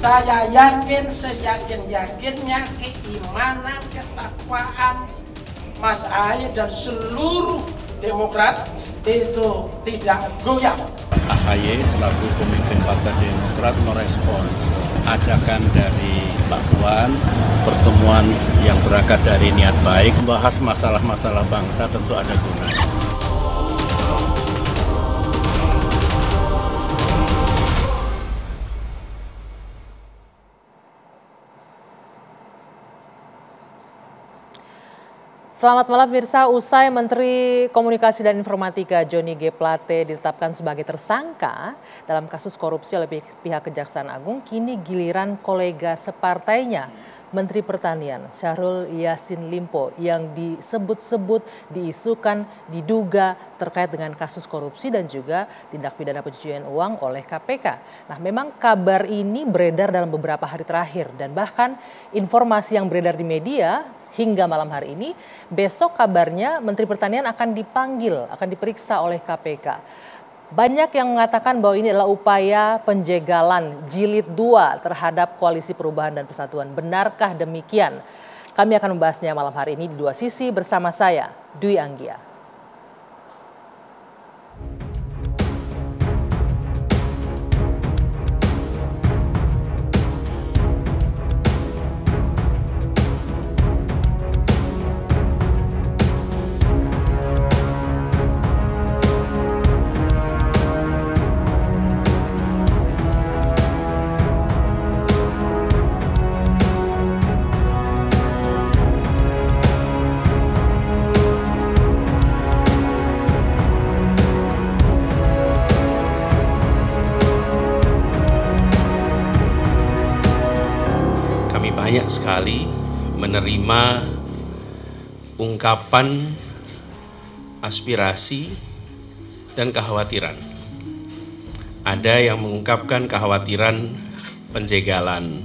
Saya yakin seyakin-yakinnya keimanan, ketakwaan Mas Ahy dan seluruh Demokrat itu tidak goyah. AHY selaku pemimpin Partai Demokrat merespon ajakan dari Pak Puan, pertemuan yang berangkat dari niat baik, membahas masalah-masalah bangsa tentu ada gunanya. Selamat malam pemirsa, usai Menteri Komunikasi dan Informatika Johnny G. Plate ditetapkan sebagai tersangka dalam kasus korupsi oleh pihak Kejaksaan Agung, kini giliran kolega separtainya, Menteri Pertanian Syahrul Yassin Limpo yang disebut-sebut, diisukan, diduga terkait dengan kasus korupsi dan juga tindak pidana pencucian uang oleh KPK. Nah, memang kabar ini beredar dalam beberapa hari terakhir dan bahkan informasi yang beredar di media hingga malam hari ini, besok kabarnya Menteri Pertanian akan dipanggil, akan diperiksa oleh KPK. Banyak yang mengatakan bahwa ini adalah upaya penjegalan jilid 2 terhadap Koalisi Perubahan dan Persatuan. Benarkah demikian? Kami akan membahasnya malam hari ini di Dua Sisi bersama saya, Dwi Anggia. Banyak sekali menerima ungkapan aspirasi dan kekhawatiran. Ada yang mengungkapkan kekhawatiran penjegalan,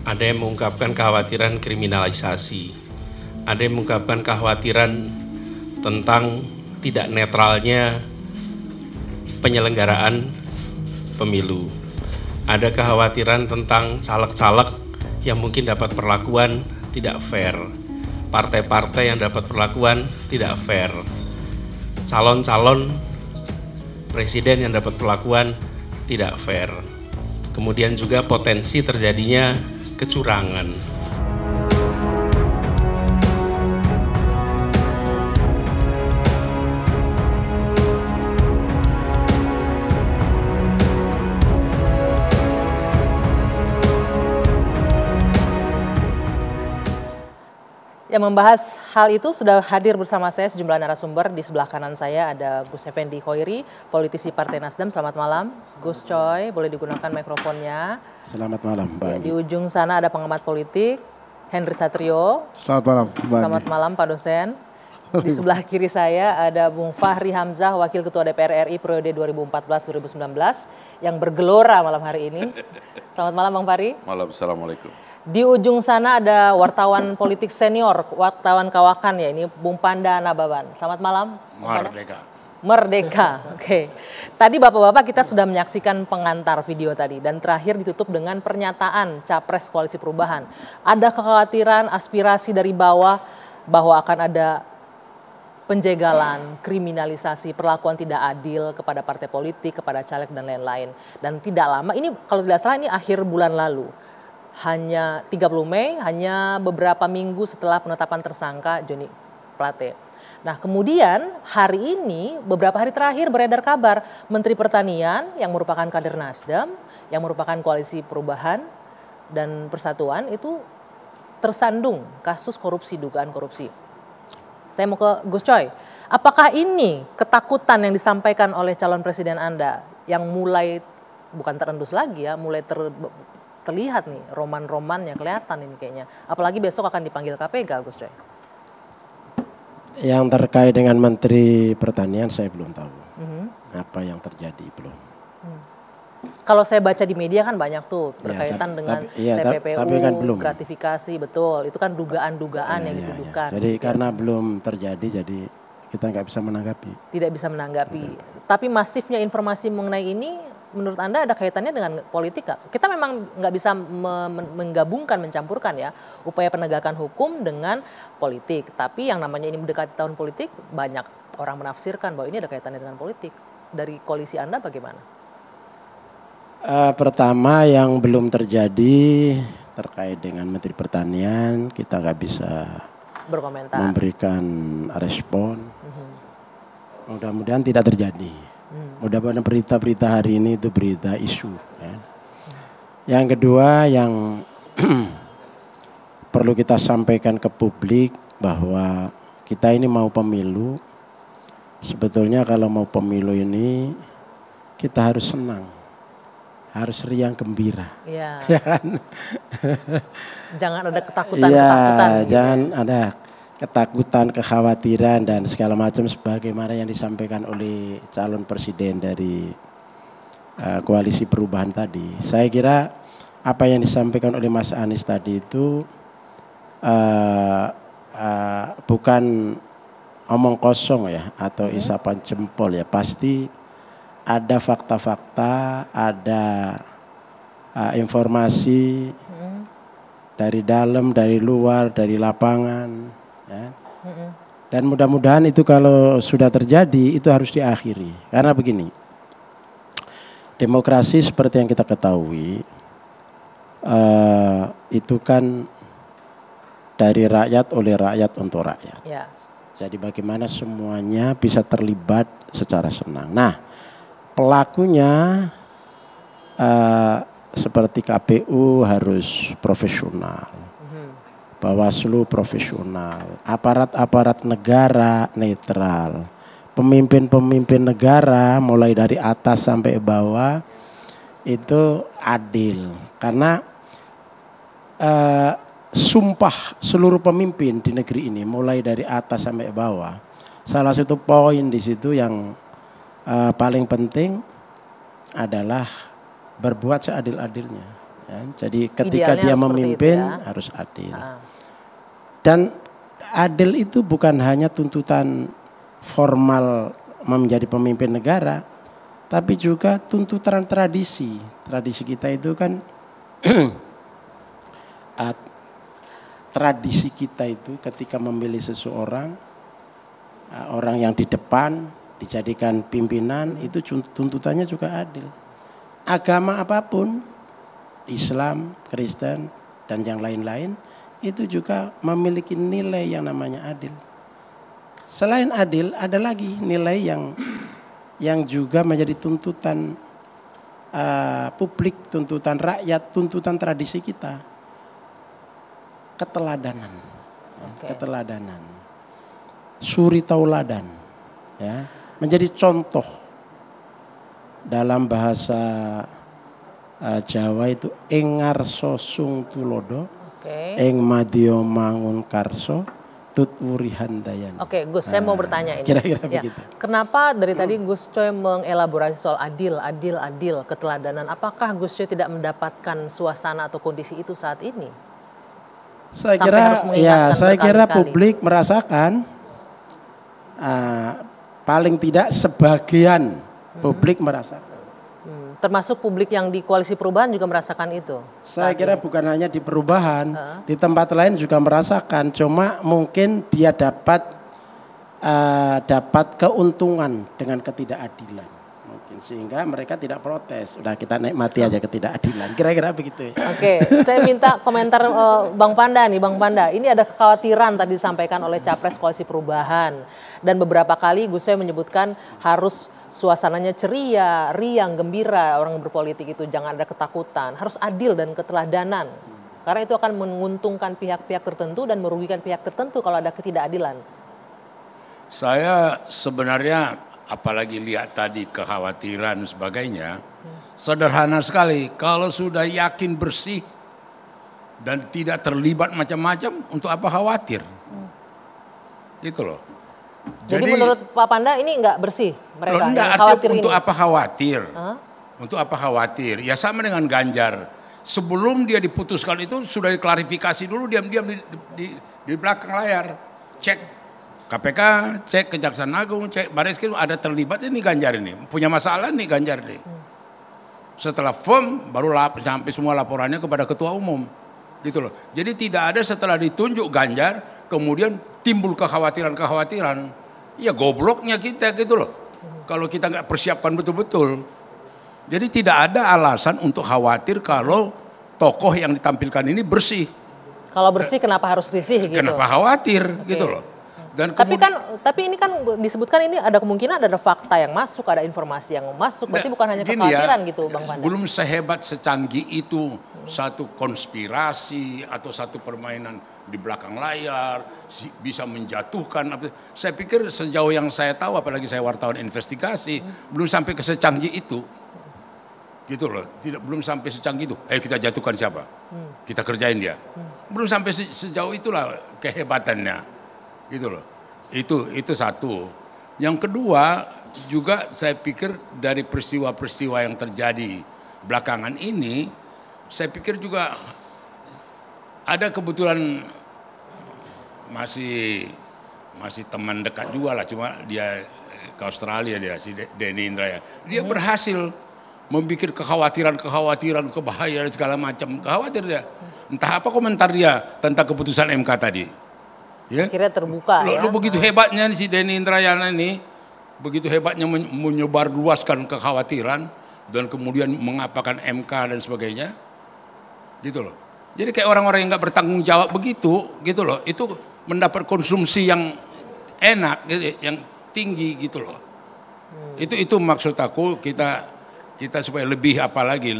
ada yang mengungkapkan kekhawatiran kriminalisasi, ada yang mengungkapkan kekhawatiran tentang tidak netralnya penyelenggaraan pemilu. Ada kekhawatiran tentang caleg-caleg yang mungkin dapat perlakuan tidak fair, partai-partai yang dapat perlakuan tidak fair, calon-calon presiden yang dapat perlakuan tidak fair, kemudian juga potensi terjadinya kecurangan. Yang membahas hal itu sudah hadir bersama saya sejumlah narasumber. Di sebelah kanan saya ada Gus Effendi Khoiri, politisi Partai Nasdem. Selamat malam, Gus Coy. Boleh digunakan mikrofonnya. Selamat malam, Mbak. Di ujung sana ada pengamat politik, Henry Satrio. Selamat malam, Mbak. Selamat malam, Pak dosen. Di sebelah kiri saya ada Bung Fahri Hamzah, Wakil Ketua DPR RI periode 2014-2019 yang bergelora malam hari ini. Selamat malam, Bang Fahri. Malam, assalamualaikum. Di ujung sana ada wartawan politik senior, wartawan kawakan ya, ini Bung Panda Nababan. Selamat malam. Merdeka. Merdeka, oke. Tadi bapak-bapak kita sudah menyaksikan pengantar video tadi dan terakhir ditutup dengan pernyataan Capres Koalisi Perubahan. Ada kekhawatiran, aspirasi dari bawah bahwa akan ada penjegalan, kriminalisasi, perlakuan tidak adil kepada partai politik, kepada caleg dan lain-lain. Dan tidak lama, ini kalau tidak salah ini akhir bulan lalu. Hanya 30 Mei, hanya beberapa minggu setelah penetapan tersangka Johnny Plate. Nah, kemudian hari ini, beberapa hari terakhir beredar kabar Menteri Pertanian yang merupakan kader Nasdem, yang merupakan Koalisi Perubahan dan Persatuan itu tersandung kasus korupsi, dugaan korupsi. Saya mau ke Gus Coy. Apakah ini ketakutan yang disampaikan oleh calon presiden Anda yang mulai bukan terendus lagi ya, mulai terlihat nih roman-romannya kelihatan ini kayaknya. Apalagi besok akan dipanggil KPK, Gus Coy. Yang terkait dengan Menteri Pertanian saya belum tahu. Apa yang terjadi belum. Kalau saya baca di media kan banyak tuh berkaitan dengan TPPU, tapi kan belum. gratifikasi, betul. Itu kan dugaan-dugaan yang dituduhkan. Jadi karena belum terjadi, jadi kita nggak bisa menanggapi. Tidak bisa menanggapi. Tapi masifnya informasi mengenai ini menurut Anda ada kaitannya dengan politik nggak? Kita memang nggak bisa menggabungkan, mencampurkan ya upaya penegakan hukum dengan politik. Tapi yang namanya ini mendekati tahun politik, banyak orang menafsirkan bahwa ini ada kaitannya dengan politik. Dari koalisi Anda bagaimana? Pertama yang belum terjadi terkait dengan Menteri Pertanian, kita nggak bisa Berkomentar. memberikan respon. Mudah-mudahan tidak terjadi. Mudah-mudahan berita-berita hari ini itu berita isu. Ya. Yang kedua yang perlu kita sampaikan ke publik bahwa kita ini mau pemilu. Sebetulnya kalau mau pemilu ini kita harus senang, harus riang gembira. Ya. Ya kan? Jangan ada ketakutan-ketakutan. Ya, jangan ada ketakutan, kekhawatiran dan segala macam sebagaimana yang disampaikan oleh calon presiden dari koalisi perubahan tadi. Saya kira apa yang disampaikan oleh Mas Anies tadi itu bukan omong kosong ya atau isapan jempol ya, pasti ada fakta-fakta, ada informasi dari dalam, dari luar, dari lapangan. Ya. Dan mudah-mudahan itu kalau sudah terjadi itu harus diakhiri. Karena begini, demokrasi seperti yang kita ketahui itu kan dari rakyat, oleh rakyat, untuk rakyat. Ya. Jadi bagaimana semuanya bisa terlibat secara senang. Nah, pelakunya seperti KPU harus profesional, Bawaslu profesional, aparat-aparat negara netral, pemimpin-pemimpin negara mulai dari atas sampai bawah itu adil. Karena sumpah seluruh pemimpin di negeri ini mulai dari atas sampai bawah, salah satu poin di situ yang paling penting adalah berbuat seadil-adilnya. Ya. Jadi ketika Idealnya dia harus memimpin seperti itu ya. harus adil. Dan adil itu bukan hanya tuntutan formal menjadi pemimpin negara, tapi juga tuntutan tradisi. Tradisi kita itu kan tradisi kita itu ketika memilih seseorang, orang yang di depan dijadikan pimpinan, itu tuntutannya juga adil. Agama apapun, Islam, Kristen, dan yang lain-lain, itu juga memiliki nilai yang namanya adil. Selain adil, ada lagi nilai yang juga menjadi tuntutan publik, tuntutan rakyat, tuntutan tradisi kita. Keteladanan. Keteladanan. Suri tauladan. Ya, menjadi contoh. Dalam bahasa Jawa itu engarso sung tulodo, eng madyo mangun karso, tutwuri handayan. Oke, Gus, saya mau bertanya ini. Kira-kira ya, begitu. Kenapa dari tadi Gus Coy mengelaborasi soal adil, keteladanan? Apakah Gus Coy tidak mendapatkan suasana atau kondisi itu saat ini? Saya kira publik merasakan, paling tidak sebagian publik merasakan. Termasuk publik yang di koalisi perubahan juga merasakan itu? Saya kira bukan hanya di perubahan, di tempat lain juga merasakan. Cuma mungkin dia dapat keuntungan dengan ketidakadilan. Mungkin sehingga mereka tidak protes. Udah kita nikmati aja ketidakadilan. Kira-kira begitu. Oke, saya minta komentar Bang Panda nih. Bang Panda, ini ada kekhawatiran tadi disampaikan oleh Capres Koalisi Perubahan. Dan beberapa kali Gus Coy menyebutkan harus suasananya ceria, riang, gembira, orang berpolitik itu jangan ada ketakutan, harus adil dan keteladanan. Karena itu akan menguntungkan pihak-pihak tertentu dan merugikan pihak tertentu kalau ada ketidakadilan. Saya sebenarnya apalagi lihat tadi kekhawatiran sebagainya, sederhana sekali. Kalau sudah yakin bersih dan tidak terlibat macam-macam, untuk apa khawatir? Itu loh. Jadi menurut Pak Panda ini enggak bersih mereka? Enggak, artinya untuk apa khawatir? Untuk apa khawatir? Ya sama dengan Ganjar. Sebelum dia diputuskan itu sudah diklarifikasi dulu diam-diam di belakang layar. Cek KPK, cek Kejaksaan Agung, cek Bareskrim, ada terlibat ini Ganjar ini. Punya masalah nih Ganjar nih. Setelah firm baru sampai semua laporannya kepada ketua umum. Gitu loh. Jadi tidak ada setelah ditunjuk Ganjar kemudian timbul kekhawatiran-kekhawatiran. Ya gobloknya kita gitu loh. Kalau kita nggak persiapkan betul-betul. Jadi tidak ada alasan untuk khawatir kalau tokoh yang ditampilkan ini bersih. Kalau bersih kenapa harus risih gitu? Kenapa khawatir gitu loh. Dan tapi ini kan disebutkan ini ada kemungkinan ada fakta yang masuk, ada informasi yang masuk. Berarti bukan hanya kekhawatiran gitu Bang Panda. Belum sehebat secanggih itu satu konspirasi atau satu permainan di belakang layar bisa menjatuhkan. Saya pikir sejauh yang saya tahu, apalagi saya wartawan investigasi, belum sampai ke secanggih itu. Gitu loh, belum sampai secanggih itu. Kita jatuhkan siapa? Kita kerjain dia. Belum sampai sejauh itulah kehebatannya. Gitu loh. Itu satu. Yang kedua juga saya pikir dari peristiwa-peristiwa yang terjadi belakangan ini, saya pikir juga ada kebetulan masih teman dekat juga lah, cuma dia ke Australia, dia si Denny Indrayana. Dia berhasil membuat kekhawatiran, kebahayaan segala macam. Khawatir dia. Entah apa komentar dia tentang keputusan MK tadi. Ya? Akhirnya terbuka ya. Lu begitu hebatnya si Denny Indrayana ini, begitu hebatnya menyebarluaskan kekhawatiran dan kemudian mengapakan MK dan sebagainya. Gitu loh. Jadi kayak orang-orang yang nggak bertanggung jawab begitu, gitu loh. Itu mendapat konsumsi yang enak, gitu, yang tinggi gitu loh. Itu maksud aku kita supaya lebih cermat,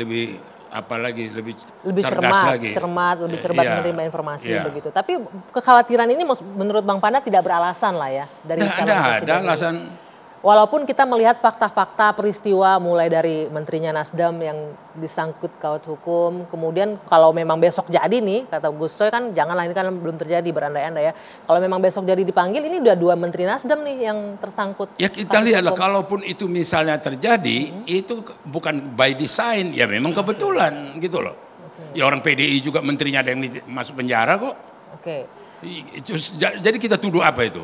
lebih cermat menerima informasi begitu. Tapi kekhawatiran ini menurut Bang Panda tidak beralasan lah ya dari ada alasan. Walaupun kita melihat fakta-fakta peristiwa mulai dari menterinya Nasdem yang disangkut kaut hukum, kemudian kalau memang besok jadi nih, kata Gus Coy kan janganlah, ini kan belum terjadi, berandai-andai ya. Kalau memang besok jadi dipanggil, ini udah 2 menteri Nasdem nih yang tersangkut. Ya kita lihatlah, kalaupun itu misalnya terjadi, itu bukan by design, ya memang kebetulan gitu loh. Ya orang PDI juga menterinya ada yang masuk penjara kok. Jadi kita tuduh apa itu?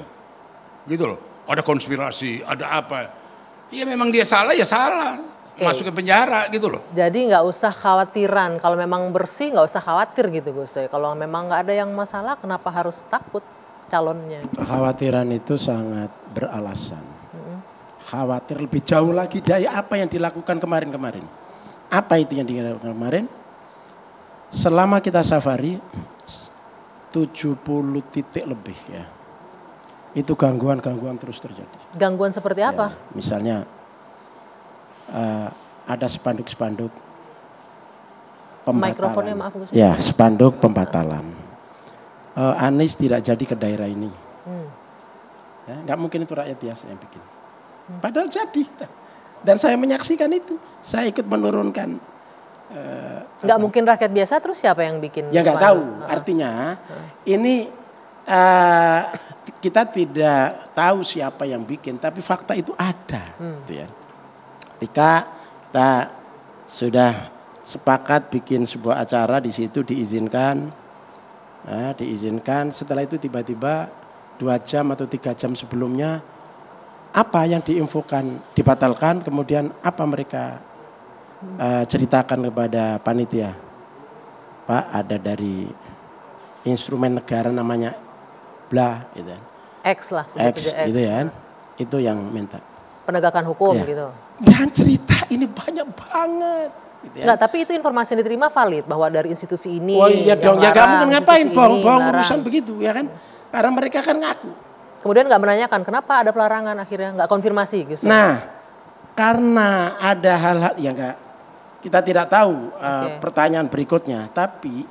Gitu loh. Ada konspirasi, ada apa. Ya memang dia salah, ya salah. Masuk ke penjara gitu loh. Jadi nggak usah khawatiran. Kalau memang bersih nggak usah khawatir gitu Gus. Kalau memang nggak ada yang masalah, kenapa harus takut calonnya? Kekhawatiran itu sangat beralasan. Khawatir lebih jauh lagi dari apa yang dilakukan kemarin-kemarin. Apa itu yang dilakukan kemarin? Selama kita safari, 70 titik lebih ya. Itu gangguan-gangguan terus terjadi. Gangguan seperti apa? Ya, misalnya ada spanduk-spanduk pembatalan. Mikrofonnya maaf Gus. Ya, spanduk pembatalan. Anies tidak jadi ke daerah ini. Ya, nggak mungkin itu rakyat biasa yang bikin. Padahal jadi. Dan saya menyaksikan itu. Saya ikut menurunkan. Nggak mungkin rakyat biasa, terus siapa yang bikin? Ya nggak tahu. Artinya ini kita tidak tahu siapa yang bikin, tapi fakta itu ada. Gitu ya. Ketika kita sudah sepakat bikin sebuah acara di situ diizinkan, setelah itu tiba-tiba 2 jam atau 3 jam sebelumnya apa yang diinfokan dibatalkan, kemudian apa mereka ceritakan kepada panitia, Pak ada dari instrumen negara namanya bla gitu kan. X gitu ya. Itu yang minta. Penegakan hukum gitu. Dan cerita ini banyak banget. Gitu ya. Enggak, tapi itu informasi yang diterima valid bahwa dari institusi ini. Oh iya dong, ya kamu kan ngapain bohong-bohong urusan begitu ya kan. Karena mereka kan ngaku. Kemudian nggak menanyakan kenapa ada pelarangan akhirnya, nggak konfirmasi gitu. Nah, karena ada hal-hal yang nggak, kita tidak tahu pertanyaan berikutnya. Tapi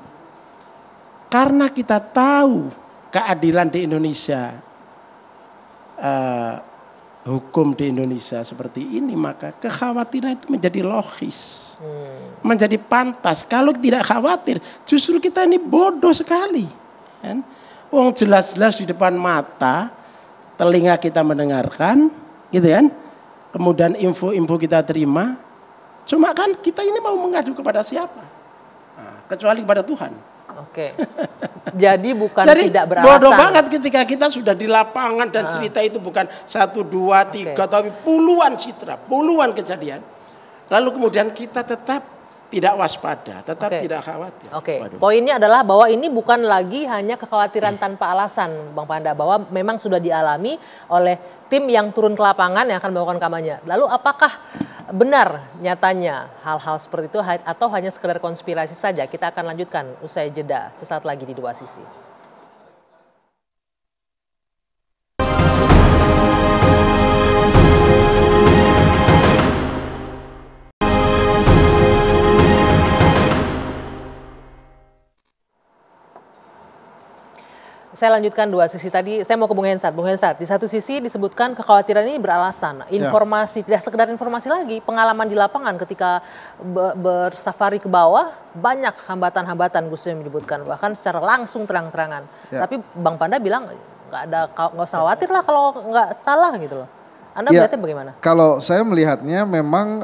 karena kita tahu keadilan di Indonesia, hukum di Indonesia seperti ini, maka kekhawatiran itu menjadi logis, menjadi pantas. Kalau tidak khawatir, justru kita ini bodoh sekali. Kan? Wong jelas-jelas di depan mata, telinga kita mendengarkan, gitu kan? Kemudian info-info kita terima. Cuma kan kita ini mau mengadu kepada siapa? Nah, kecuali kepada Tuhan. Oke. Jadi bukan jadi, tidak beralasan. Bodoh banget ketika kita sudah di lapangan dan cerita itu bukan 1, 2, 3, tapi puluhan citra, puluhan kejadian. Lalu kemudian kita tetap tidak waspada, tetap Oke. tidak khawatir. Oke, Waduh. poinnya adalah bahwa ini bukan lagi hanya kekhawatiran tanpa alasan, Bang Panda, bahwa memang sudah dialami oleh tim yang turun ke lapangan yang akan melakukan kampanye. Lalu apakah benar nyatanya hal-hal seperti itu atau hanya sekedar konspirasi saja? Kita akan lanjutkan usai jeda sesaat lagi di Dua Sisi. Saya lanjutkan Dua Sisi tadi, saya mau ke Bung Hensat. Bung Hensat, di satu sisi disebutkan kekhawatiran ini beralasan. Informasi, tidak sekedar informasi lagi, pengalaman di lapangan ketika bersafari ke bawah, banyak hambatan-hambatan Gus yang menyebutkan, bahkan secara langsung terang-terangan. Tapi Bang Panda bilang, nggak usah khawatir lah kalau nggak salah gitu loh. Anda melihatnya bagaimana? Kalau saya melihatnya memang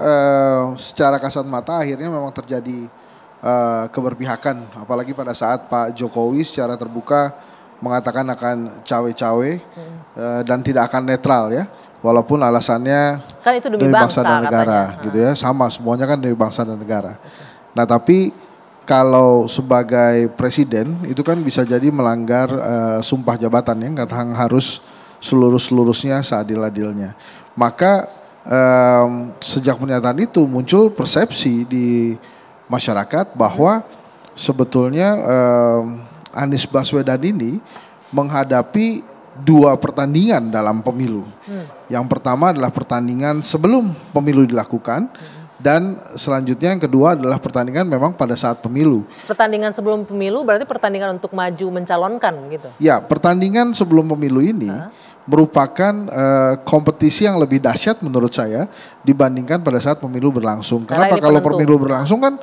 secara kasat mata akhirnya memang terjadi keberpihakan. Apalagi pada saat Pak Jokowi secara terbuka mengatakan akan cawe-cawe dan tidak akan netral ya, walaupun alasannya kan itu demi bangsa dan negara gitu ya, sama semuanya kan demi bangsa dan negara. Nah tapi kalau sebagai presiden itu kan bisa jadi melanggar sumpah jabatan ya, nggak harus seluruhnya seadil-adilnya. Maka sejak pernyataan itu muncul persepsi di masyarakat bahwa sebetulnya Anies Baswedan ini menghadapi dua pertandingan dalam pemilu. Yang pertama adalah pertandingan sebelum pemilu dilakukan dan selanjutnya yang kedua adalah pertandingan memang pada saat pemilu. Pertandingan sebelum pemilu berarti pertandingan untuk maju mencalonkan gitu? Ya, pertandingan sebelum pemilu ini merupakan kompetisi yang lebih dahsyat menurut saya dibandingkan pada saat pemilu berlangsung. Kenapa? Kalau pemilu berlangsung kan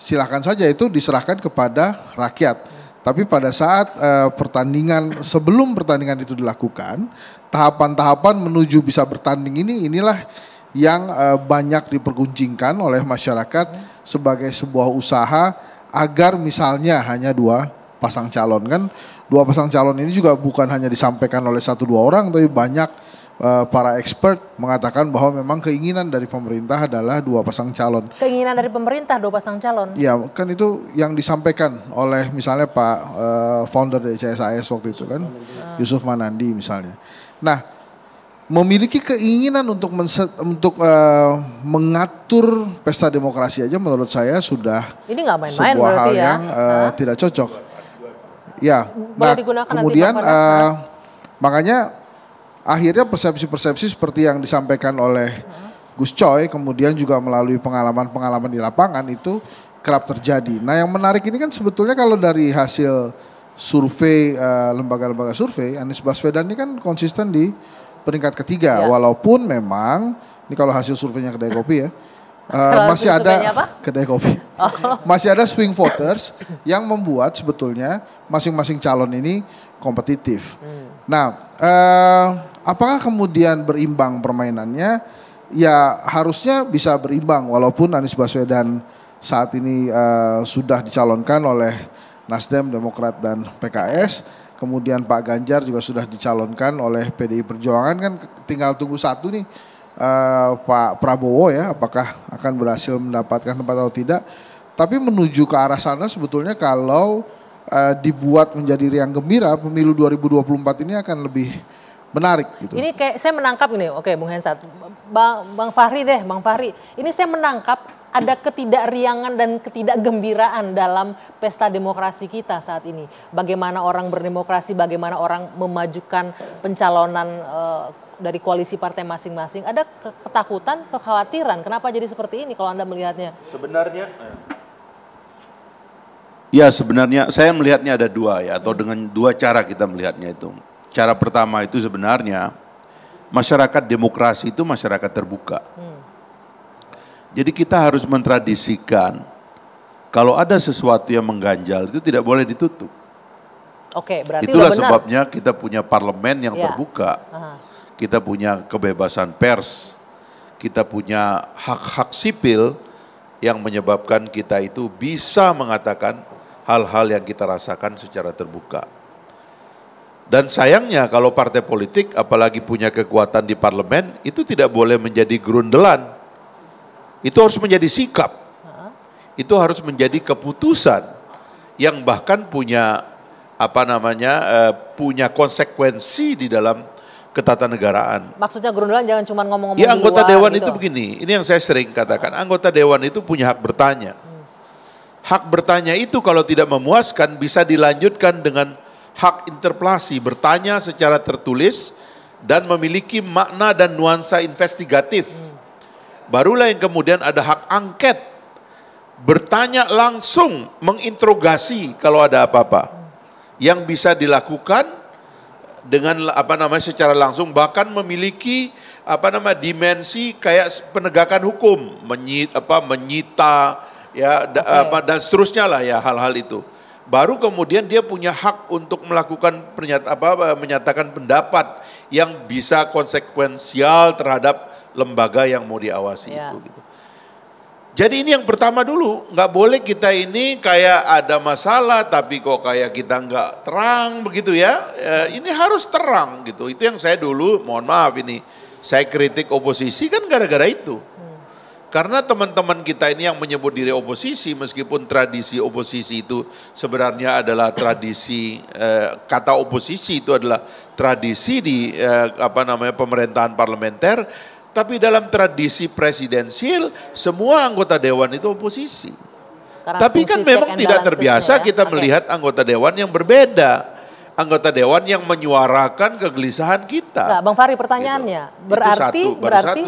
silakan saja itu diserahkan kepada rakyat. Tapi pada saat pertandingan sebelum pertandingan itu dilakukan, tahapan-tahapan menuju bisa bertanding inilah yang banyak diperguncingkan oleh masyarakat sebagai sebuah usaha agar misalnya hanya dua pasang calon kan. Dua pasang calon ini juga bukan hanya disampaikan oleh 1-2 orang, tapi banyak para expert mengatakan bahwa memang keinginan dari pemerintah adalah dua pasang calon. Keinginan dari pemerintah dua pasang calon? Ya kan itu yang disampaikan oleh misalnya Pak founder dari CSIS waktu itu kan, Yusuf Manandi misalnya. Nah memiliki keinginan untuk mengatur pesta demokrasi aja menurut saya sudah ini nggak main-main sebuah hal ya? yang tidak cocok. Ya, nah kemudian makanya akhirnya persepsi-persepsi seperti yang disampaikan oleh Gus Coy, kemudian juga melalui pengalaman-pengalaman di lapangan itu kerap terjadi. Nah yang menarik ini kan sebetulnya kalau dari hasil survei, lembaga-lembaga survei, Anies Baswedan ini kan konsisten di peringkat ketiga. Walaupun memang, ini kalau hasil surveinya Kedai Kopi ya, masih ada Kedai Kopi. Masih ada swing voters yang membuat sebetulnya masing-masing calon ini kompetitif. Nah, apakah kemudian berimbang permainannya? Ya harusnya bisa berimbang walaupun Anies Baswedan saat ini sudah dicalonkan oleh Nasdem, Demokrat dan PKS. Kemudian Pak Ganjar juga sudah dicalonkan oleh PDI Perjuangan, kan tinggal tunggu satu nih Pak Prabowo ya, apakah akan berhasil mendapatkan tempat atau tidak. Tapi menuju ke arah sana sebetulnya kalau dibuat menjadi riang gembira, pemilu 2024 ini akan lebih menarik gitu. Ini kayak saya menangkap ini, oke Bung Hensat, Bang Fahri deh, Bang Fahri. Ini saya menangkap ada ketidakriangan dan ketidakgembiraan dalam pesta demokrasi kita saat ini. Bagaimana orang berdemokrasi, bagaimana orang memajukan pencalonan dari koalisi partai masing-masing. Ada ketakutan, kekhawatiran. Kenapa jadi seperti ini kalau Anda melihatnya? Sebenarnya saya melihatnya ada dua ya, atau dengan dua cara kita melihatnya itu. Cara pertama itu sebenarnya masyarakat demokrasi itu masyarakat terbuka. Jadi kita harus mentradisikan kalau ada sesuatu yang mengganjal itu tidak boleh ditutup. Oke, berarti itulah udah benar. Sebabnya kita punya parlemen yang terbuka. Kita punya kebebasan pers. Kita punya hak-hak sipil yang menyebabkan kita itu bisa mengatakan hal-hal yang kita rasakan secara terbuka. Dan sayangnya kalau partai politik apalagi punya kekuatan di parlemen itu tidak boleh menjadi grundelan Itu harus menjadi sikap. Itu harus menjadi keputusan yang bahkan punya punya konsekuensi di dalam ketatanegaraan. Maksudnya Grundalan jangan cuma ngomong-ngomong Ya anggota di luar, dewan gitu. itu begini, ini yang saya sering katakan, anggota dewan itu punya hak bertanya. Hak bertanya itu kalau tidak memuaskan bisa dilanjutkan dengan hak interpelasi, bertanya secara tertulis dan memiliki makna dan nuansa investigatif. Barulah yang kemudian ada hak angket, bertanya langsung, menginterogasi kalau ada apa-apa. Yang bisa dilakukan dengan secara langsung, bahkan memiliki dimensi kayak penegakan hukum, menyita ya dan seterusnya lah ya, hal-hal itu. Baru kemudian dia punya hak untuk melakukan menyatakan pendapat yang bisa konsekuensial terhadap lembaga yang mau diawasi itu gitu. Jadi ini yang pertama dulu, nggak boleh kita ini kayak ada masalah tapi kok kayak kita nggak terang begitu ya. Ini harus terang gitu. Itu yang saya dulu, mohon maaf ini, saya kritik oposisi kan gara-gara itu. Karena teman-teman kita ini yang menyebut diri oposisi, meskipun tradisi oposisi itu sebenarnya adalah tradisi, kata oposisi itu adalah tradisi di pemerintahan parlementer. Tapi dalam tradisi presidensil, semua anggota dewan itu oposisi. Karena tapi kan memang tidak terbiasa kita melihat anggota dewan yang berbeda. Anggota dewan yang menyuarakan kegelisahan kita. Nah, Bang Fahri pertanyaannya, gitu. berarti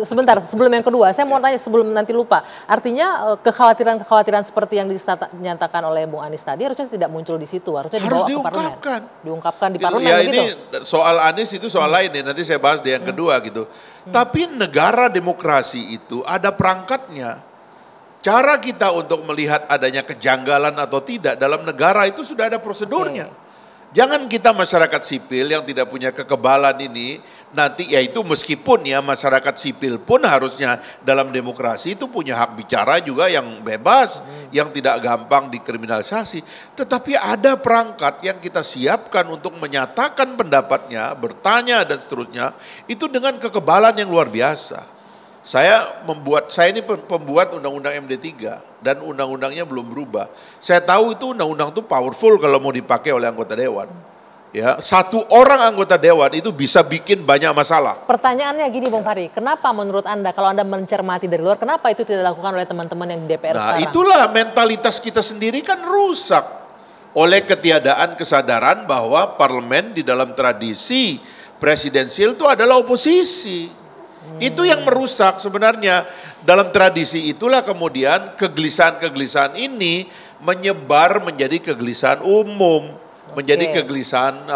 sebentar sebelum yang kedua, saya mau tanya sebelum nanti lupa. Artinya kekhawatiran seperti yang dinyatakan oleh Bung Anies tadi harusnya tidak muncul di situ, harusnya dibawa ke parlemen. Diungkapkan di parlemen ya, begitu. Ini soal Anies itu soal lain nih, nanti saya bahas di yang kedua gitu. Tapi negara demokrasi itu ada perangkatnya. Cara kita untuk melihat adanya kejanggalan atau tidak dalam negara itu sudah ada prosedurnya. Jangan kita masyarakat sipil yang tidak punya kekebalan ini, nanti ya itu meskipun ya masyarakat sipil pun harusnya dalam demokrasi itu punya hak bicara juga yang bebas, yang tidak gampang dikriminalisasi. Tetapi ada perangkat yang kita siapkan untuk menyatakan pendapatnya, bertanya dan seterusnya, itu dengan kekebalan yang luar biasa. Saya ini pembuat undang-undang MD3 dan undang-undangnya belum berubah. Saya tahu itu undang-undang itu powerful kalau mau dipakai oleh anggota dewan. Ya, satu orang anggota dewan itu bisa bikin banyak masalah. Pertanyaannya gini Bung Fahri, kenapa menurut Anda kalau Anda mencermati dari luar, kenapa itu tidak dilakukan oleh teman-teman yang di DPR sekarang? Nah, itulah mentalitas kita sendiri kan rusak oleh ketiadaan kesadaran bahwa parlemen di dalam tradisi presidensil itu adalah oposisi. Itu yang merusak sebenarnya. Dalam tradisi itulah kemudian kegelisahan-kegelisahan ini menyebar menjadi kegelisahan umum, menjadi kegelisahan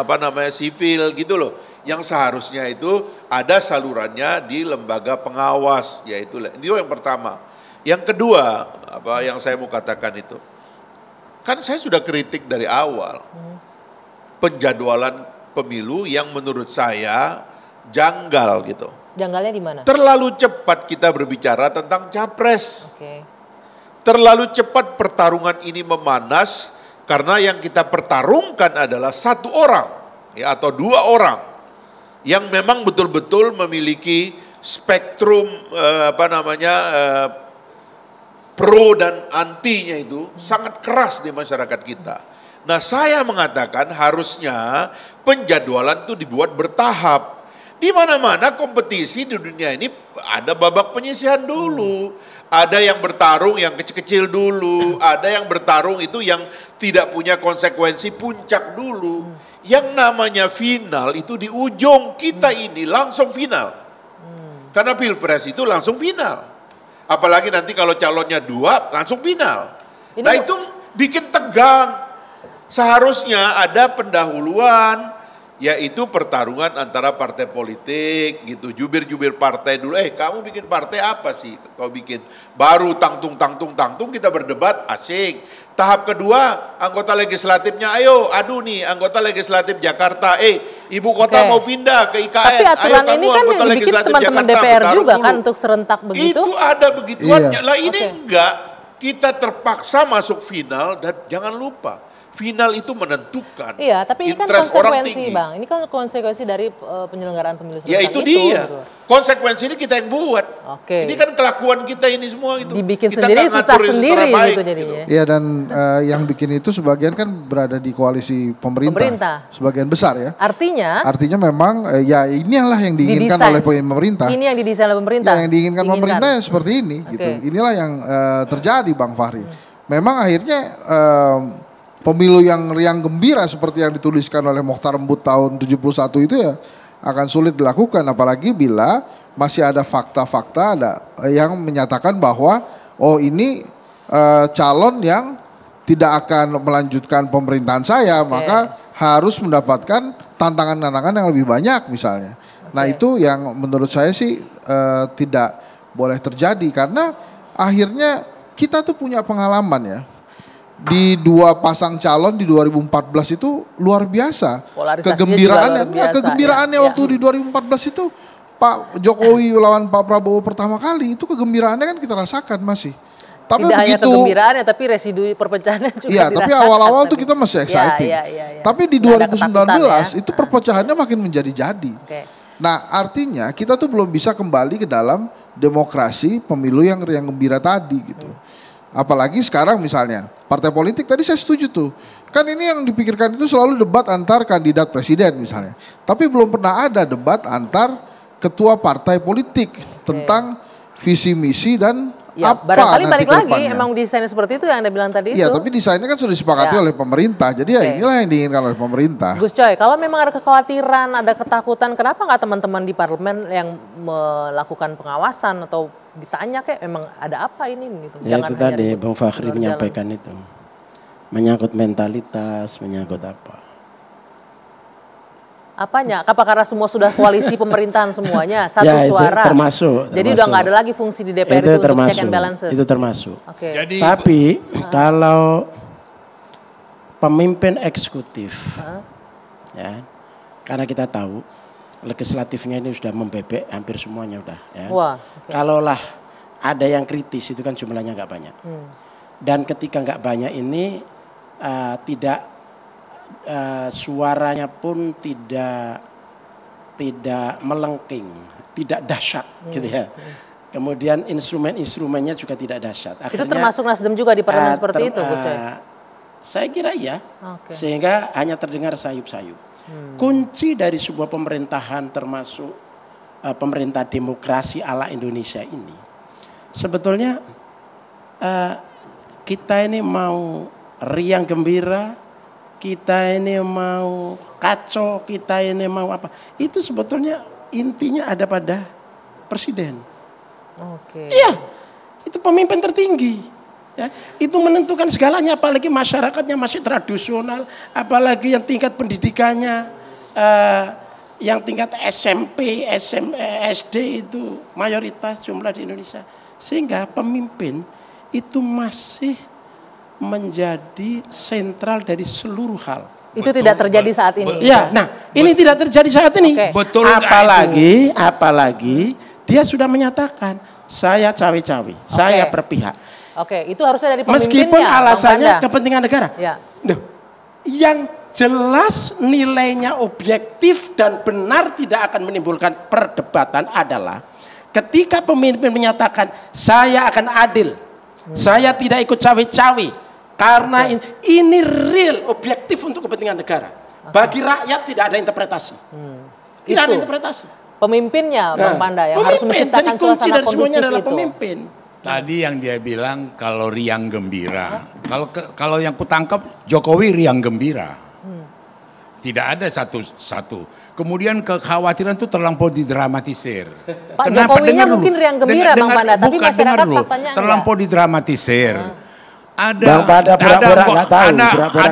sivil gitu loh. Yang seharusnya itu ada salurannya di lembaga pengawas, yaitu itu yang pertama. Yang kedua, yang saya mau katakan itu. Kan saya sudah kritik dari awal. Penjadwalan pemilu yang menurut saya janggal gitu. Janggalnya di mana? Terlalu cepat kita berbicara tentang capres. Terlalu cepat pertarungan ini memanas karena yang kita pertarungkan adalah satu orang ya, atau dua orang yang memang betul-betul memiliki spektrum pro dan antinya itu sangat keras di masyarakat kita. Nah, saya mengatakan harusnya penjadwalan itu dibuat bertahap. Di mana-mana kompetisi di dunia ini ada babak penyisihan dulu. Ada yang bertarung yang kecil-kecil dulu. Ada yang bertarung itu yang tidak punya konsekuensi puncak dulu. Yang namanya final itu di ujung, kita ini langsung final. Karena pilpres itu langsung final. Apalagi nanti kalau calonnya dua langsung final. Nah itu bikin tegang. Seharusnya ada pendahuluan, yaitu pertarungan antara partai politik gitu, jubir-jubir partai dulu, kamu bikin partai apa sih kau bikin, baru tangtung kita berdebat, asik. Tahap kedua, anggota legislatifnya, ayo adu nih anggota legislatif Jakarta, ibu kota mau pindah ke IKN. Tapi aturan ini kan yang dibikin teman-teman DPR juga kan untuk serentak begitu. Itu ada begituannya, lah ini enggak, kita terpaksa masuk final dan jangan lupa, final itu menentukan. Iya, tapi ini kan konsekuensi Bang, ini kan konsekuensi dari penyelenggaraan pemilu serentak ya itu dia. Gitu. Konsekuensi ini kita yang buat. Oke. Ini kan kelakuan kita ini semua gitu. Dibikin kita sendiri, susah sendiri gitu jadinya. Iya, dan yang bikin itu sebagian kan berada di koalisi pemerintah. Sebagian besar ya. Artinya memang ya inilah yang diinginkan oleh pemerintah. Ini yang didesain oleh pemerintah. Ya, yang diinginkan pemerintah ya seperti ini gitu. Inilah yang terjadi Bang Fahri. Memang akhirnya pemilu yang riang gembira seperti yang dituliskan oleh Mokhtar Embut tahun 71 itu ya akan sulit dilakukan, apalagi bila masih ada fakta-fakta yang menyatakan bahwa ini calon yang tidak akan melanjutkan pemerintahan saya, maka harus mendapatkan tantangan-tantangan yang lebih banyak misalnya. Nah itu yang menurut saya sih tidak boleh terjadi, karena akhirnya kita tuh punya pengalaman ya. Di dua pasang calon di 2014 itu luar biasa. Kegembiraannya waktu di 2014 itu Pak Jokowi lawan Pak Prabowo pertama kali itu kegembiraannya kan kita rasakan masih. Tapi tidak hanya kegembiraannya tapi residu perpecahannya juga dirasakan. Iya, tapi awal-awal tuh kita masih excited. Tapi di 2019 itu perpecahannya makin menjadi-jadi. Nah, artinya kita tuh belum bisa kembali ke dalam demokrasi pemilu yang riang gembira tadi gitu. Apalagi sekarang misalnya partai politik tadi saya setuju tuh. Kan ini yang dipikirkan itu selalu debat antar kandidat presiden misalnya. Tapi belum pernah ada debat antar ketua partai politik tentang visi misi dan apa barangkali balik lagi emang desainnya seperti itu yang Anda bilang tadi itu. Iya, tapi desainnya kan sudah disepakati oleh pemerintah. Jadi ya inilah yang diinginkan oleh pemerintah. Gus Coy, kalau memang ada kekhawatiran, ada ketakutan, kenapa nggak teman-teman di parlemen yang melakukan pengawasan atau ditanya kayak memang ada apa ini gitu. Ya itu tadi Bang Fahri menyampaikan itu. Menyangkut mentalitas, menyangkut apa. Apanya? Apa karena semua sudah koalisi pemerintahan semuanya, satu suara. Termasuk. Jadi udah nggak ada lagi fungsi di DPR itu untuk check and balances. Itu termasuk. Jadi, tapi kalau pemimpin eksekutif, ya, karena kita tahu legislatifnya ini sudah membebek hampir semuanya udah ya. Kalaulah ada yang kritis itu kan jumlahnya nggak banyak. Dan ketika nggak banyak ini tidak suaranya pun tidak melengking, tidak dahsyat gitu ya. Kemudian instrumennya juga tidak dahsyat. Itu termasuk Nasdem juga di parlemen seperti itu, Gus Coy? Saya kira ya. Sehingga hanya terdengar sayup-sayup. Kunci dari sebuah pemerintahan termasuk pemerintah demokrasi ala Indonesia ini sebetulnya kita ini mau riang gembira, kita ini mau kacau, kita ini mau apa, itu sebetulnya intinya ada pada presiden. Iya, itu pemimpin tertinggi. Ya, itu menentukan segalanya, apalagi masyarakatnya masih tradisional, apalagi yang tingkat pendidikannya, yang tingkat SMP, SD itu mayoritas jumlah di Indonesia. Sehingga pemimpin itu masih menjadi sentral dari seluruh hal. Itu tidak terjadi saat ini. Ya, nah ini tidak terjadi saat ini. Betul. Apalagi dia sudah menyatakan saya cawe-cawe, saya berpihak. Itu harusnya dari pemimpinnya. Meskipun alasannya kepentingan negara. Ya. Yang jelas nilainya objektif dan benar tidak akan menimbulkan perdebatan adalah ketika pemimpin menyatakan saya akan adil, saya tidak ikut cawe-cawe karena ini real objektif untuk kepentingan negara. Bagi rakyat tidak ada interpretasi. Tidak ada interpretasi. Pemimpinnya Bang Panda yang harus menciptakan kunci suasana dari semuanya kondusif adalah itu. pemimpin. Tadi yang dia bilang kalau riang gembira, kalau yang kutangkap Jokowi riang gembira, tidak ada satu. Kemudian kekhawatiran itu terlampau didramatisir. Pak Jokowinya mungkin riang gembira Bang Panda, tapi masyarakat faktanya terlampau didramatisir. Ada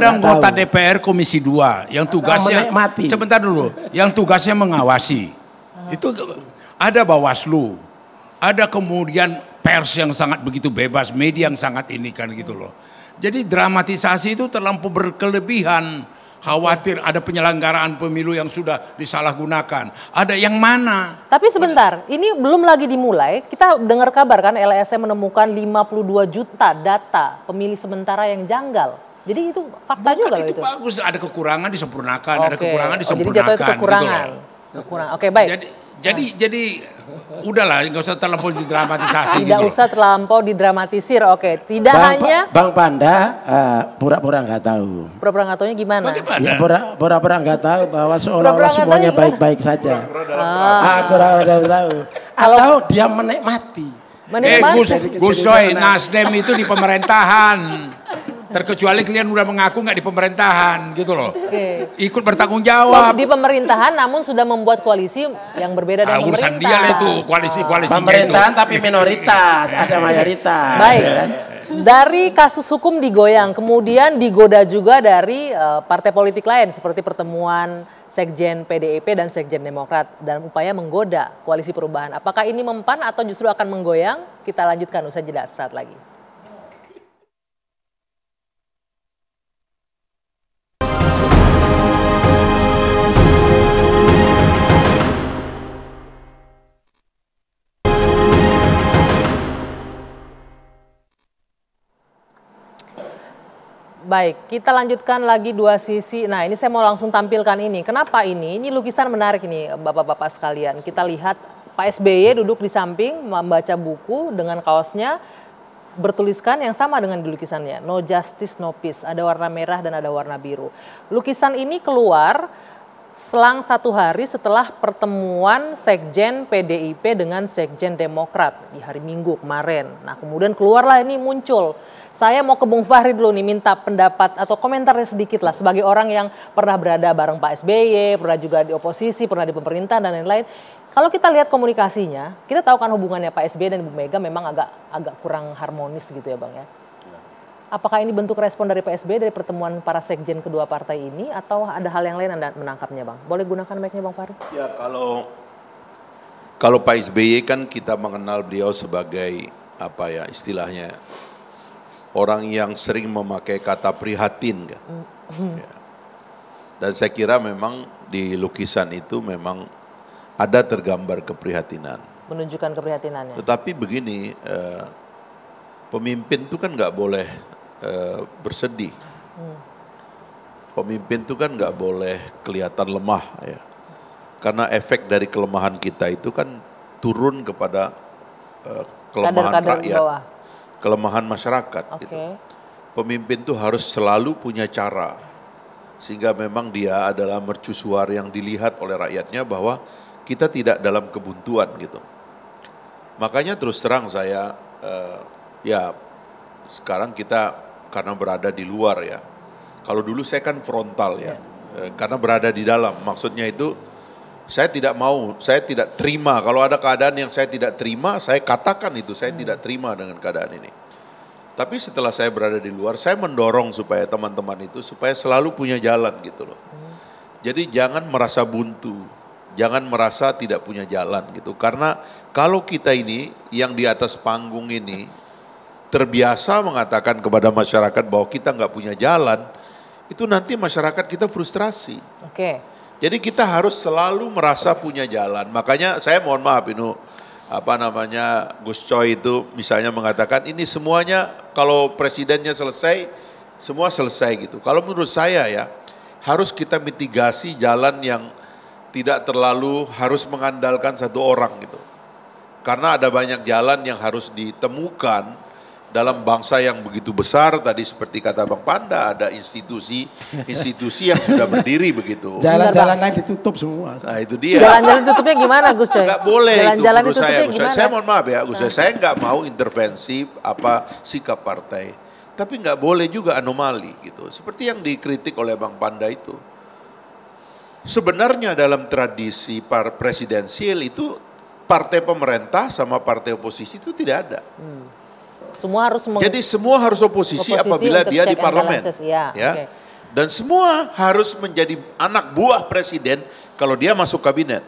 anggota DPR Komisi 2 yang tugasnya sebentar dulu, yang tugasnya mengawasi. Itu ada Bawaslu, ada kemudian pers yang sangat begitu bebas, media yang sangat ini kan gitu loh. Jadi dramatisasi itu terlampau berkelebihan. Khawatir ada penyelenggaraan pemilu yang sudah disalahgunakan. Ada yang mana? Tapi sebentar, ini belum lagi dimulai. Kita dengar kabar kan LSM menemukan 52 juta data pemilih sementara yang janggal. Jadi itu fakta juga loh itu. Bagus, ada kekurangan disempurnakan, ada kekurangan Jadi disempurnakan. jatuh itu kekurangan. Gitu kekurangan. Oke, baik. Jadi udahlah, nggak usah terlampau didramatisasi. Tidak usah terlampau didramatisir. Oke, tidak hanya Bang Panda pura-pura nggak tahu. pura-pura nggak taunya gimana? Ya, pura-pura nggak tahu bahwa seolah-olah semuanya baik-baik saja. Pura-pura tahu. Atau dia menikmati. Gus Coy, Nasdem itu di pemerintahan. Terkecuali kalian udah mengaku nggak di pemerintahan gitu loh. Ikut bertanggung jawab. Di pemerintahan namun sudah membuat koalisi yang berbeda dengan urusan pemerintah. dia lah itu, koalisi-koalisi pemerintahan itu. Tapi minoritas, ada mayoritas. Baik. Dari kasus hukum digoyang, kemudian digoda juga dari partai politik lain seperti pertemuan Sekjen PDIP dan Sekjen Demokrat dalam upaya menggoda koalisi perubahan. Apakah ini mempan atau justru akan menggoyang? Kita lanjutkan usai jeda saat lagi. Baik, kita lanjutkan lagi dua sisi. Nah, ini saya mau langsung tampilkan ini. Kenapa ini? Ini lukisan menarik ini, Bapak-bapak sekalian. Kita lihat Pak SBY duduk di samping membaca buku dengan kaosnya bertuliskan yang sama dengan di lukisannya. No justice, no peace. Ada warna merah dan ada warna biru. Lukisan ini keluar selang 1 hari setelah pertemuan Sekjen PDIP dengan Sekjen Demokrat di hari Minggu kemarin. Nah, kemudian keluarlah ini muncul. Saya mau ke Bung Fahri dulu nih, minta pendapat atau komentarnya sedikit lah sebagai orang yang pernah berada bareng Pak SBY, pernah juga di oposisi, pernah di pemerintahan dan lain-lain. Kalau kita lihat komunikasinya, kita tahu kan hubungannya Pak SBY dan Ibu Mega memang agak kurang harmonis gitu ya Bang ya. Apakah ini bentuk respon dari Pak SBY dari pertemuan para sekjen kedua partai ini atau ada hal yang lain Anda menangkapnya Bang? Boleh gunakan mic-nya Bang Fahri? Ya kalau Pak SBY kan kita mengenal beliau sebagai apa ya istilahnya orang yang sering memakai kata prihatin kan. Ya. Dan saya kira memang di lukisan itu memang ada tergambar keprihatinan. Menunjukkan keprihatinannya. Tetapi begini, pemimpin itu kan nggak boleh bersedih. Pemimpin itu kan nggak boleh kelihatan lemah ya. Karena efek dari kelemahan kita itu kan turun kepada kelemahan rakyat. Bawah. Kelemahan masyarakat. Gitu. Pemimpin itu harus selalu punya cara. Sehingga memang dia adalah mercusuar yang dilihat oleh rakyatnya bahwa kita tidak dalam kebuntuan gitu. Makanya terus terang saya, ya sekarang kita karena berada di luar ya. Kalau dulu saya kan frontal ya, karena berada di dalam. Maksudnya itu saya tidak mau, saya tidak terima. Kalau ada keadaan yang saya tidak terima, saya katakan itu, saya tidak terima dengan keadaan ini. Tapi setelah saya berada di luar, saya mendorong supaya teman-teman itu, supaya selalu punya jalan gitu loh. Jadi jangan merasa buntu, jangan merasa tidak punya jalan gitu. Karena kalau kita ini, yang di atas panggung ini, terbiasa mengatakan kepada masyarakat bahwa kita nggak punya jalan, itu nanti masyarakat kita frustrasi. Jadi kita harus selalu merasa punya jalan. Makanya saya mohon maaf Gus Coy itu misalnya mengatakan ini semuanya kalau presidennya selesai, semua selesai gitu. Kalau menurut saya ya harus kita mitigasi jalan yang tidak terlalu harus mengandalkan satu orang gitu. Karena ada banyak jalan yang harus ditemukan dalam bangsa yang begitu besar, tadi seperti kata Bang Panda, ada institusi yang sudah berdiri begitu. Jalan-jalan lain ditutup semua. Nah itu dia. Jalan-jalan tutupnya gimana Gus Coy? Nggak boleh jalan-jalan itu menurut saya. Saya mohon maaf ya Gus Coy, saya nggak mau intervensi apa sikap partai. Tapi nggak boleh juga anomali gitu. Seperti yang dikritik oleh Bang Panda itu. Sebenarnya dalam tradisi presidensial itu partai pemerintah sama partai oposisi itu tidak ada. Jadi semua harus oposisi apabila dia di parlemen. Dan semua harus menjadi anak buah presiden kalau dia masuk kabinet.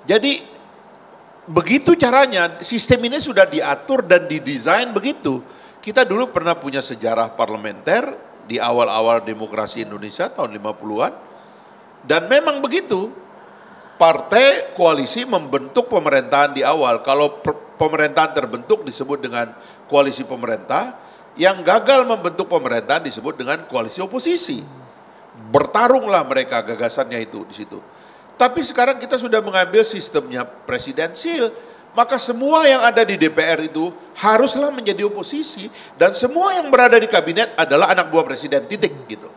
Jadi begitu caranya, sistem ini sudah diatur dan didesain begitu. Kita dulu pernah punya sejarah parlementer di awal-awal demokrasi Indonesia tahun 50-an. Dan memang begitu. Partai koalisi membentuk pemerintahan di awal. Kalau pemerintahan terbentuk disebut dengan koalisi pemerintah. Yang gagal membentuk pemerintahan disebut dengan koalisi oposisi. Bertarunglah mereka gagasannya itu di situ. Tapi sekarang kita sudah mengambil sistemnya presidensil, maka semua yang ada di DPR itu haruslah menjadi oposisi dan semua yang berada di kabinet adalah anak buah presiden, titik gitu.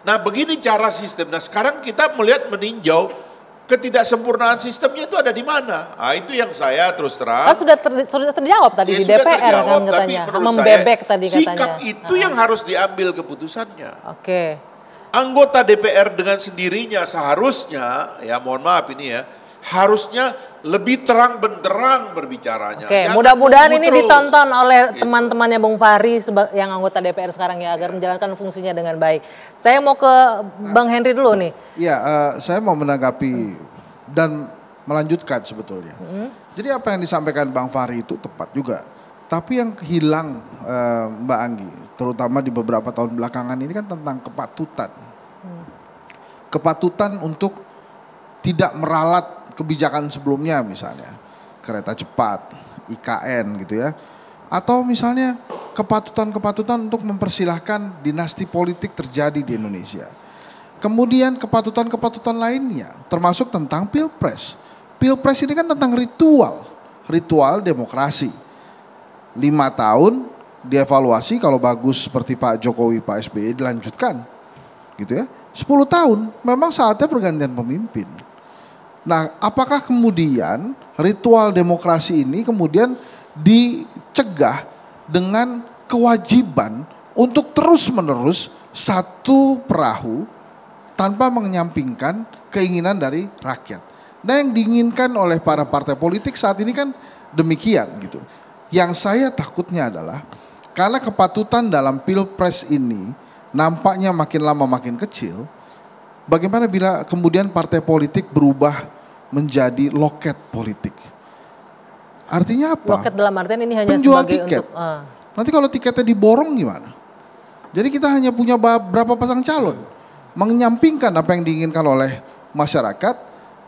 Nah begini cara sistem. Nah sekarang kita melihat meninjau ketidaksempurnaan sistemnya itu ada di mana. Nah itu yang saya terus terang. Kan sudah terjawab tadi di DPR kan katanya. Membebek tadi katanya. Sikap itu yang harus diambil keputusannya. Oke. Anggota DPR dengan sendirinya seharusnya, ya mohon maaf ini ya, harusnya lebih terang benderang berbicaranya. Oke, mudah-mudahan ini ditonton oleh teman-temannya Bung Fahri yang anggota DPR sekarang ya, agar menjalankan fungsinya dengan baik. Saya mau ke Bang Henry dulu nih. Iya, saya mau menanggapi dan melanjutkan sebetulnya. Jadi apa yang disampaikan Bang Fahri itu tepat juga. Tapi yang hilang Mbak Anggi, terutama di beberapa tahun belakangan ini kan tentang kepatutan. Kepatutan untuk tidak meralat kebijakan sebelumnya misalnya. Kereta cepat, IKN gitu ya. Atau misalnya kepatutan-kepatutan untuk mempersilahkan dinasti politik terjadi di Indonesia. Kemudian kepatutan-kepatutan lainnya termasuk tentang Pilpres. Pilpres ini kan tentang ritual demokrasi. 5 tahun dievaluasi, kalau bagus seperti Pak Jokowi, Pak SBY dilanjutkan gitu ya. 10 tahun memang saatnya pergantian pemimpin. Nah apakah kemudian ritual demokrasi ini kemudian dicegah dengan kewajiban untuk terus menerus satu perahu tanpa menyampingkan keinginan dari rakyat. Nah yang diinginkan oleh para partai politik saat ini kan demikian gitu. Yang saya takutnya adalah karena kepatutan dalam Pilpres ini nampaknya makin lama makin kecil, bagaimana bila kemudian partai politik berubah menjadi loket politik? Artinya apa? Loket dalam artian ini hanya penjual sebagai tiket. untuk Nanti kalau tiketnya diborong gimana? Jadi kita hanya punya berapa pasang calon, menyampingkan apa yang diinginkan oleh masyarakat,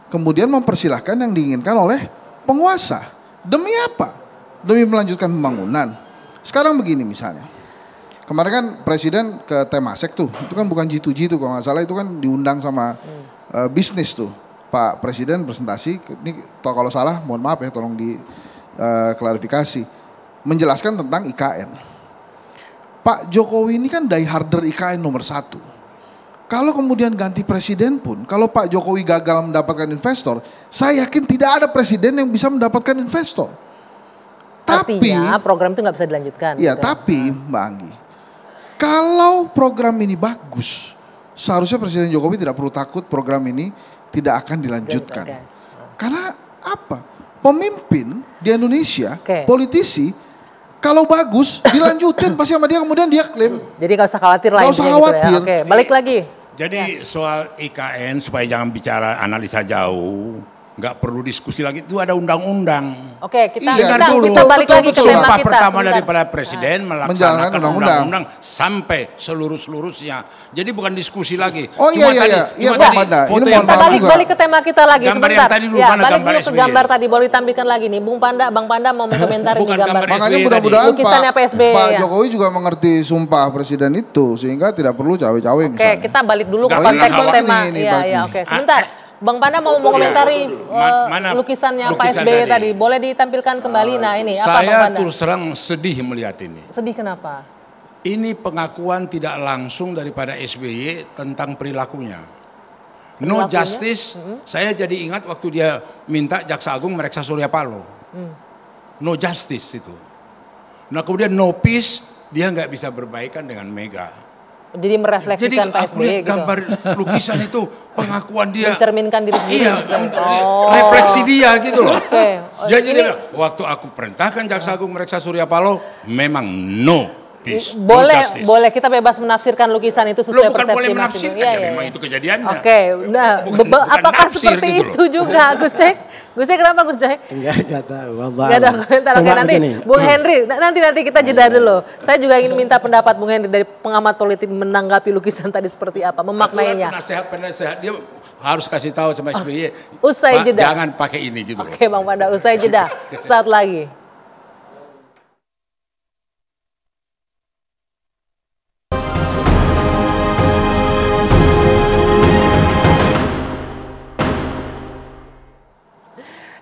kemudian mempersilahkan yang diinginkan oleh penguasa. Demi apa? Demi melanjutkan pembangunan. Sekarang begini misalnya, kemarin kan Presiden ke Temasek tuh, itu kan bukan G2G tuh kalau nggak salah, itu kan diundang sama bisnis tuh. Pak Presiden presentasi, ini kalau salah mohon maaf ya, tolong diklarifikasi, menjelaskan tentang IKN. Pak Jokowi ini kan dieharder IKN nomor 1. Kalau kemudian ganti presiden pun, kalau Pak Jokowi gagal mendapatkan investor, saya yakin tidak ada presiden yang bisa mendapatkan investor. Artinya program itu nggak bisa dilanjutkan. Iya, gitu. tapi Mbak Anggi, kalau program ini bagus, seharusnya Presiden Jokowi tidak perlu takut program ini tidak akan dilanjutkan. Karena apa? Pemimpin di Indonesia, politisi, kalau bagus dilanjutin pasti sama dia, kemudian dia klaim. Jadi nggak usah khawatir lah. Nggak usah khawatir. Gitu ya. Oke, balik lagi. Jadi soal IKN supaya jangan bicara analisa jauh, nggak perlu diskusi lagi, itu ada undang-undang. Oke, kita dulu, balik lagi ke tema sumpah kita. pertama daripada presiden melaksanakan undang-undang sampai seluruh-seluruhnya. Jadi bukan diskusi lagi. Oh iya Bang Panda. Ini kita balik ke tema kita lagi gambar sebentar. Yang tadi dulu, ya, mana balik gambar dulu ke gambar tadi, boleh ditampilkan lagi nih. Bang Panda mau mengomentari di gambar. Makanya mudah-mudahan Pak Jokowi juga mengerti sumpah presiden itu sehingga tidak perlu cawe-cawe misalnya. Oke, kita balik dulu ke konteks tema. Iya, oke. Sebentar. Bang Panda mau mengomentari lukisannya Pak SBY tadi. Boleh ditampilkan kembali. Nah ini apa Bang Saya Panda? terus terang sedih melihat ini. Sedih kenapa? Ini pengakuan tidak langsung daripada SBY tentang perilakunya. No justice, saya jadi ingat waktu dia minta Jaksa Agung mereksa Surya Paloh. No justice itu. Nah kemudian no peace, dia nggak bisa berbaikan dengan Mega. Jadi merefleksikan Pak SBY gitu. Gambar lukisan itu pengakuan dia. Mencerminkan diri sendiri. Iya, refleksi dia gitu loh. Jadi ini, waktu aku perintahkan Jaksa Agung mereksa Surya Paloh, memang no peace. Boleh kita bebas menafsirkan lukisan itu sesuai persepsi bukan boleh menafsirkan, ya memang itu kejadiannya. Oke, nah apakah seperti gitu itu juga Gus Cek? Gus Cek kenapa Gus Cek? Enggak tahu. Enggak ada komentar. Oke, nanti Bung Henry, nanti kita jeda dulu. Saya juga ingin minta pendapat Bung Henry dari pengamat politik menanggapi lukisan tadi seperti apa, memaknainya. Penasehat dia harus kasih tahu sama SBY. Usai jeda. Jangan pakai ini gitu. Oke, Bang Panda, usai jeda. Saat lagi.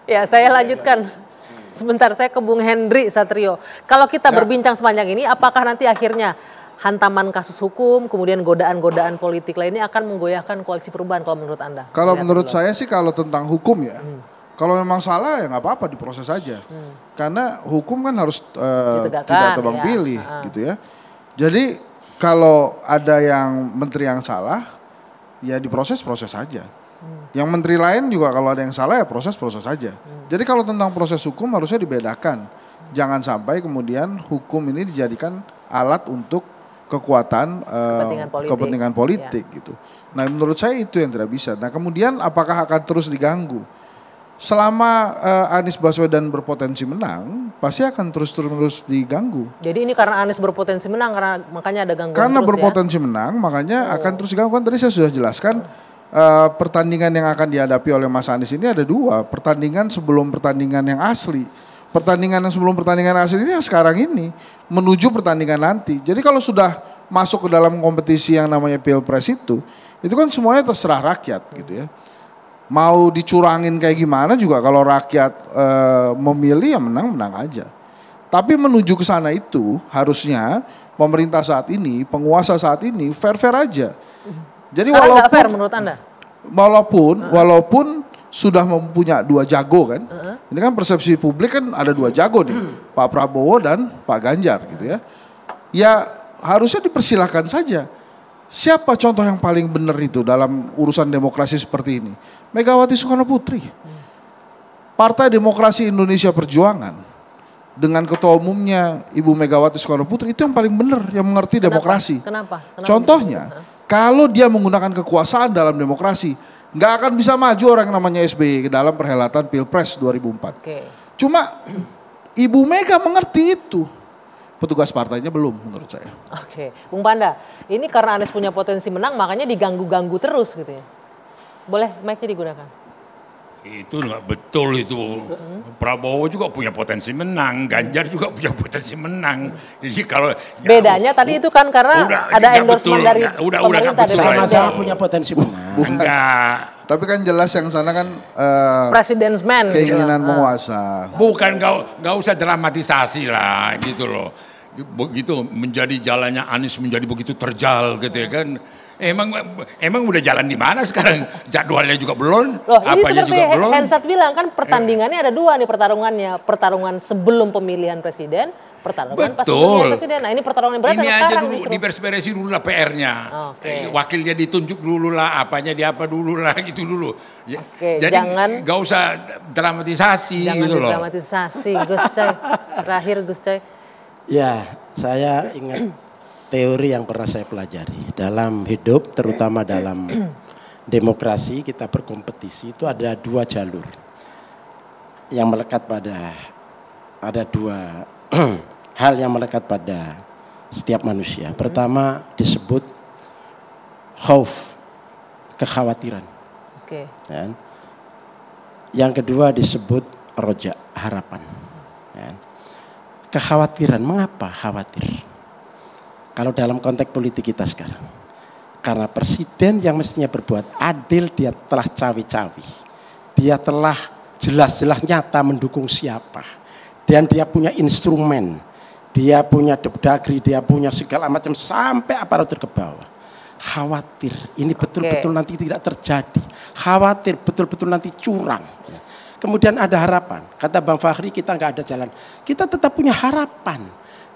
Ya, saya lanjutkan. Sebentar, saya ke Bung Hendri Satrio. Kalau kita berbincang sepanjang ini, apakah nanti akhirnya hantaman kasus hukum, kemudian godaan-godaan politik lainnya akan menggoyahkan koalisi perubahan kalau menurut Anda? Kalau menurut saya sih kalau tentang hukum ya, kalau memang salah ya nggak apa-apa diproses aja. Karena hukum kan harus tidak tebang pilih gitu ya. Jadi kalau ada yang menteri yang salah, ya diproses aja. Yang menteri lain juga kalau ada yang salah ya proses saja. Jadi kalau tentang proses hukum harusnya dibedakan. Jangan sampai kemudian hukum ini dijadikan alat untuk kekuatan kepentingan politik gitu. Nah menurut saya itu yang tidak bisa. Nah kemudian apakah akan terus diganggu? Selama Anies Baswedan berpotensi menang, pasti akan terus diganggu. Jadi ini karena Anies berpotensi menang, karena makanya ada gangguan karena terus berpotensi menang, makanya akan terus diganggu. Kan tadi saya sudah jelaskan pertandingan yang akan dihadapi oleh Mas Anies ini ada dua. Pertandingan sebelum pertandingan yang asli. Pertandingan yang sebelum pertandingan asli ini yang sekarang ini menuju pertandingan nanti. Jadi kalau sudah masuk ke dalam kompetisi yang namanya Pilpres itu kan semuanya terserah rakyat gitu ya. Mau dicurangin kayak gimana juga kalau rakyat memilih ya menang aja. Tapi menuju ke sana itu harusnya pemerintah saat ini, penguasa saat ini fair aja. Jadi sekarang nggak fair menurut Anda? Walaupun sudah mempunyai dua jago kan. Ini kan persepsi publik kan ada dua jago nih. Pak Prabowo dan Pak Ganjar gitu ya. Ya harusnya dipersilahkan saja. Siapa contoh yang paling benar itu dalam urusan demokrasi seperti ini? Megawati Soekarno Putri. Partai Demokrasi Indonesia Perjuangan dengan ketua umumnya Ibu Megawati Soekarno Putri itu yang paling benar, yang mengerti demokrasi. Kenapa? Contohnya, kalau dia menggunakan kekuasaan dalam demokrasi, nggak akan bisa maju orang yang namanya SBY ke dalam perhelatan Pilpres 2004. Cuma Ibu Mega mengerti itu. Petugas partainya belum menurut saya. Bung Panda, ini karena Anies punya potensi menang makanya diganggu-ganggu terus gitu ya. Boleh mic-nya digunakan. Itu nggak betul itu. Prabowo juga punya potensi menang, Ganjar juga punya potensi menang. Jadi kalau bedanya tadi itu kan karena ada endorsement dari pemerintah. Sama-sama punya potensi menang. Enggak. Tapi kan jelas yang sana kan President's man. Keinginan penguasa. Bukan, nggak usah dramatisasi lah gitu loh. Begitu menjadi jalannya Anies menjadi begitu terjal gitu ya kan. Emang udah jalan di mana sekarang? Jadwalnya juga belum. Apanya juga belum. Hensat bilang kan pertandingannya ada dua nih pertarungannya. Pertarungan sebelum pemilihan presiden, pertarungan pas pemilihan presiden. Nah ini pertarungan berat. Ini aja dulu diberes-beresi dulu lah PR-nya. Wakilnya ditunjuk dulu lah, apanya di apa dulu lah gitu dulu. Jadi jangan gak usah dramatisasi gitu loh. Jangan dramatisasi Gus Coy. Terakhir Gus Coy. Ya, saya ingat teori yang pernah saya pelajari dalam hidup, terutama dalam demokrasi kita berkompetisi itu ada dua jalur yang melekat pada, ada dua hal yang melekat pada setiap manusia. Pertama disebut khauf, kekhawatiran. Yang kedua disebut roja, harapan. Kekhawatiran, mengapa khawatir? Kalau dalam konteks politik kita sekarang, karena presiden yang mestinya berbuat adil dia telah cawi-cawi, dia telah jelas-jelas nyata mendukung siapa, dan dia punya instrumen, dia punya depdagri, dia punya segala macam sampai aparatur ke bawah. Khawatir ini betul-betul nanti tidak terjadi, khawatir betul-betul nanti curang. Kemudian ada harapan, kata Bang Fakhri kita nggak ada jalan, kita tetap punya harapan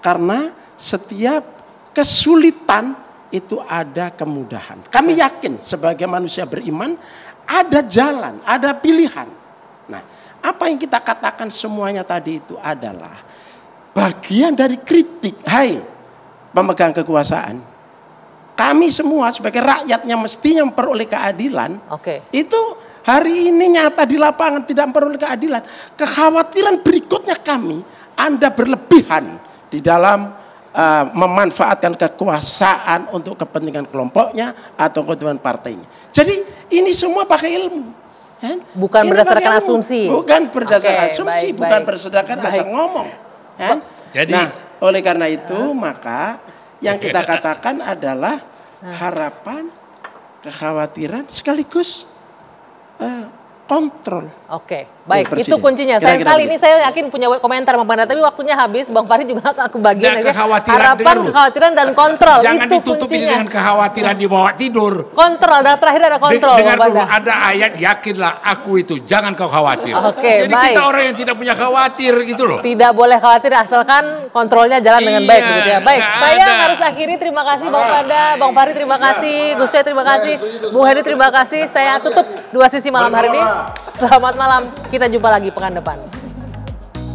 karena setiap kesulitan itu ada kemudahan. Kami yakin sebagai manusia beriman ada jalan, ada pilihan. Nah, apa yang kita katakan semuanya tadi itu adalah bagian dari kritik. Hai pemegang kekuasaan, kami semua sebagai rakyatnya mestinya memperoleh keadilan. Itu hari ini nyata di lapangan tidak memperoleh keadilan. Kekhawatiran berikutnya kami, Anda berlebihan di dalam memanfaatkan kekuasaan untuk kepentingan kelompoknya atau kepentingan partainya. Jadi ini semua pakai ilmu. Kan? Bukan ini berdasarkan asumsi. Bukan berdasarkan asumsi, bukan berdasarkan asal ngomong. Kan? Jadi, nah, oleh karena itu maka yang kita katakan adalah harapan, kekhawatiran sekaligus kontrol. Oke, baik, itu kuncinya. Sayang sekali ini saya yakin punya komentar Bang Panda, tapi waktunya habis. Bang Fahri juga aku bagian aja. Kekhawatiran dan kontrol. Jangan itu ditutupi kuncinya. dengan kekhawatiran dibawa tidur. Kontrol, dan terakhir ada kontrol. Dengar dulu, ada ayat yakinlah aku itu, jangan kau khawatir. Oke, jadi baik. kita orang yang tidak punya khawatir gitu loh. Tidak boleh khawatir asalkan kontrolnya jalan dengan baik gitu ya. Baik, saya harus akhiri. Terima kasih Bang Panda, Bang Fahri terima kasih, Gus Coy terima kasih, Bu Heni terima kasih. Saya tutup Dua Sisi malam hari ini. Selamat malam, kita jumpa lagi pekan depan.